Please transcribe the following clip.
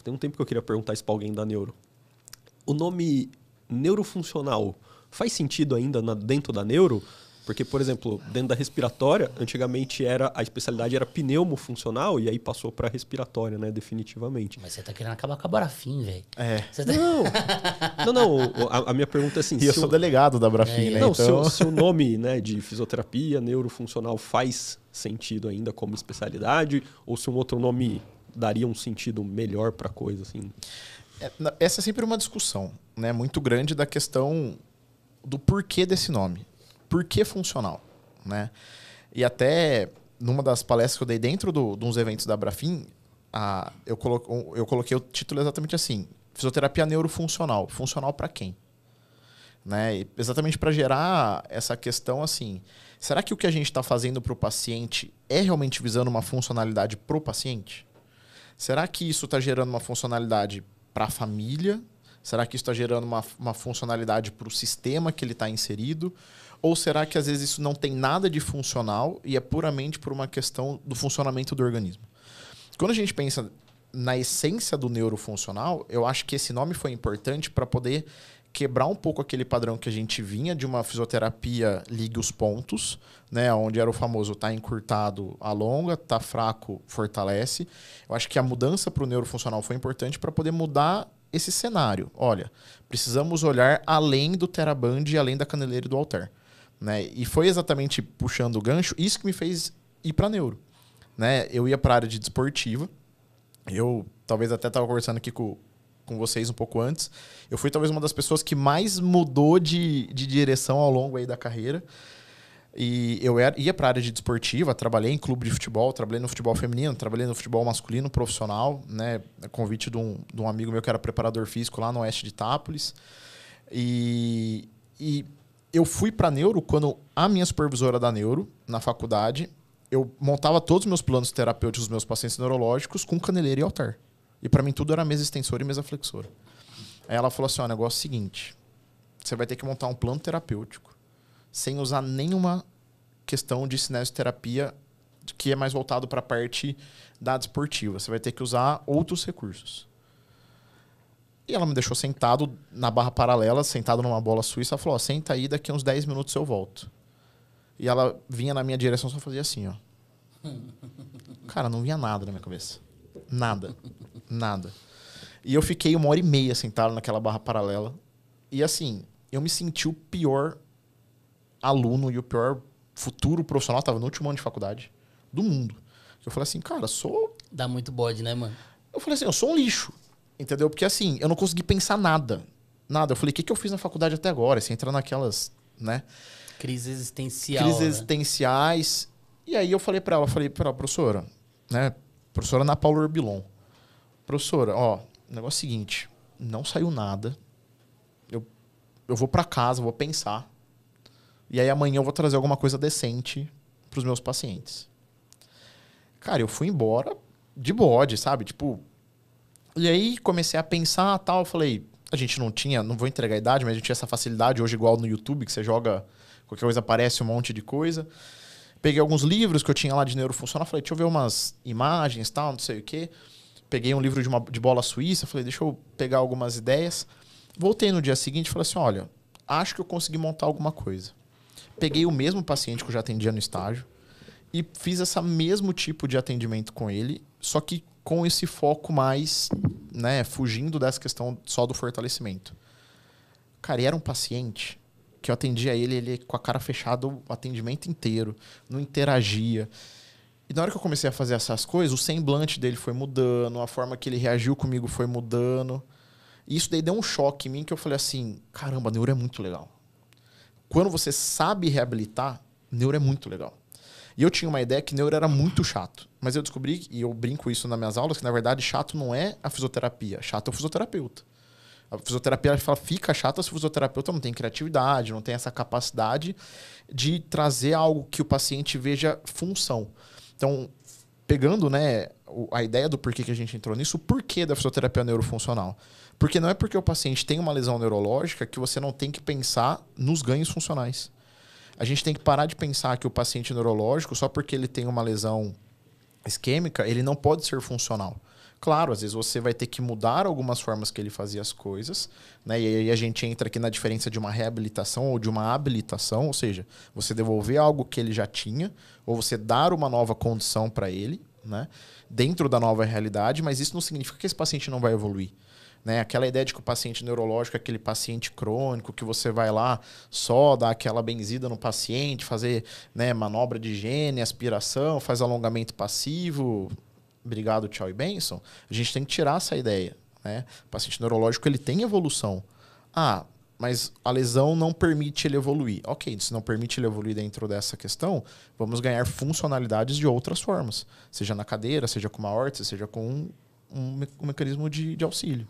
tem um tempo que eu queria perguntar isso pra alguém da neuro. O nome neurofuncional faz sentido ainda dentro da neuro? Porque, por exemplo, dentro da respiratória, antigamente a especialidade era pneumofuncional e aí passou para respiratória, né, definitivamente. Mas você tá querendo acabar com a Brafim, velho. Não, a minha pergunta é assim... E eu sou delegado da Brafim, né? Não, então... se o nome, né, de fisioterapia neurofuncional faz sentido ainda como especialidade ou se um outro nome daria um sentido melhor para a coisa, assim... Essa é sempre uma discussão, né, muito grande da questão do porquê desse nome. Por que funcional? Né? E até numa das palestras que eu dei dentro de uns eventos da Brafim, eu coloquei o título exatamente assim: fisioterapia neurofuncional. Funcional para quem? Né? E exatamente para gerar essa questão assim: será que o que a gente está fazendo para o paciente é realmente visando uma funcionalidade para o paciente? Será que isso está gerando uma funcionalidade para a família? Será que isso está gerando uma funcionalidade para o sistema que ele está inserido? Ou será que às vezes isso não tem nada de funcional e é puramente por uma questão do funcionamento do organismo? Quando a gente pensa na essência do neurofuncional, eu acho que esse nome foi importante para poder quebrar um pouco aquele padrão que a gente vinha de uma fisioterapia ligue os pontos, né, onde era o famoso tá encurtado, alonga, tá fraco, fortalece. Eu acho que a mudança para o neurofuncional foi importante para poder mudar esse cenário. Olha, precisamos olhar além do TheraBand e além da caneleira e do halter. Né? E foi exatamente puxando o gancho isso que me fez ir para neuro. Né? Eu ia para a área de desportiva. Eu talvez até estava conversando aqui com vocês um pouco antes. Eu fui talvez uma das pessoas que mais mudou de direção ao longo aí da carreira. E eu ia para a área de desportiva, trabalhei em clube de futebol, trabalhei no futebol feminino, trabalhei no futebol masculino profissional, né? A convite de um amigo meu que era preparador físico lá no oeste de Itápolis. E eu fui para neuro quando a minha supervisora da neuro, na faculdade, eu montava todos os meus planos terapêuticos dos meus pacientes neurológicos com caneleira e halter. E para mim tudo era mesa extensora e mesa flexora. Aí ela falou assim, ó, o negócio é o seguinte, você vai ter que montar um plano terapêutico sem usar nenhuma questão de cinesioterapia que é mais voltado para a parte da desportiva. Você vai ter que usar outros recursos. E ela me deixou sentado na barra paralela, sentado numa bola suíça. Ela falou, ó, senta aí, daqui uns 10 minutos eu volto. E ela vinha na minha direção, só fazia assim, ó. Cara, não vinha nada na minha cabeça. Nada. Nada. E eu fiquei 1h30 sentado naquela barra paralela. E assim, eu me senti o pior aluno e o pior futuro profissional. Tava no último ano de faculdade do mundo. Eu falei assim, cara, Dá muito bode, né, mano? Eu falei assim, eu sou um lixo. Entendeu? Porque assim, eu não consegui pensar nada. Nada. Eu falei, o que eu fiz na faculdade até agora? Você entra naquelas, né? Crise existencial. Crises né? existenciais. E aí eu falei pra ela, professora, né? Professora Ana Paula Urbilon. Professora, ó, o negócio é o seguinte, não saiu nada. Eu vou pra casa, vou pensar. E aí amanhã eu vou trazer alguma coisa decente pros meus pacientes. Cara, eu fui embora de bode, sabe? Tipo... E aí comecei a pensar tal, eu falei, a gente não vou entregar a idade, mas a gente tinha essa facilidade hoje igual no YouTube, que você joga, qualquer coisa aparece um monte de coisa. Peguei alguns livros que eu tinha lá de neurofuncional, falei, deixa eu ver umas imagens tal, não sei o quê. Peguei um livro de bola suíça, falei, deixa eu pegar algumas ideias. Voltei no dia seguinte e falei assim, olha, acho que eu consegui montar alguma coisa. Peguei o mesmo paciente que eu já atendia no estágio e fiz esse mesmo tipo de atendimento com ele, só que com esse foco mais, né, fugindo dessa questão só do fortalecimento. Cara, e era um paciente que eu atendia ele com a cara fechada o atendimento inteiro, não interagia. E na hora que eu comecei a fazer essas coisas, o semblante dele foi mudando, a forma que ele reagiu comigo foi mudando. E isso daí deu um choque em mim que eu falei assim, caramba, neuro é muito legal. Quando você sabe reabilitar, neuro é muito legal. E eu tinha uma ideia que neuro era muito chato. Mas eu descobri, e eu brinco isso nas minhas aulas, que na verdade chato não é a fisioterapia. Chato é o fisioterapeuta. A fisioterapia fica chata se o fisioterapeuta não tem criatividade, não tem essa capacidade de trazer algo que o paciente veja função. Então, pegando, né, a ideia do porquê que a gente entrou nisso, o porquê da fisioterapia neurofuncional. Porque não é porque o paciente tem uma lesão neurológica que você não tem que pensar nos ganhos funcionais. A gente tem que parar de pensar que o paciente neurológico, só porque ele tem uma lesão isquêmica, ele não pode ser funcional. Claro, às vezes você vai ter que mudar algumas formas que ele fazia as coisas, né? E aí a gente entra aqui na diferença de uma reabilitação ou de uma habilitação, ou seja, você devolver algo que ele já tinha, ou você dar uma nova condição para ele, né? Dentro da nova realidade, mas isso não significa que esse paciente não vai evoluir. Né? Aquela ideia de que o paciente neurológico é aquele paciente crônico, que você vai lá só dar aquela benzida no paciente, fazer, né, manobra de higiene, aspiração, faz alongamento passivo... Obrigado, tchau e bênção. A gente tem que tirar essa ideia. Né? O paciente neurológico ele tem evolução. Ah, mas a lesão não permite ele evoluir. Ok, se não permite ele evoluir dentro dessa questão, vamos ganhar funcionalidades de outras formas. Seja na cadeira, seja com uma órtese, seja com um mecanismo de auxílio.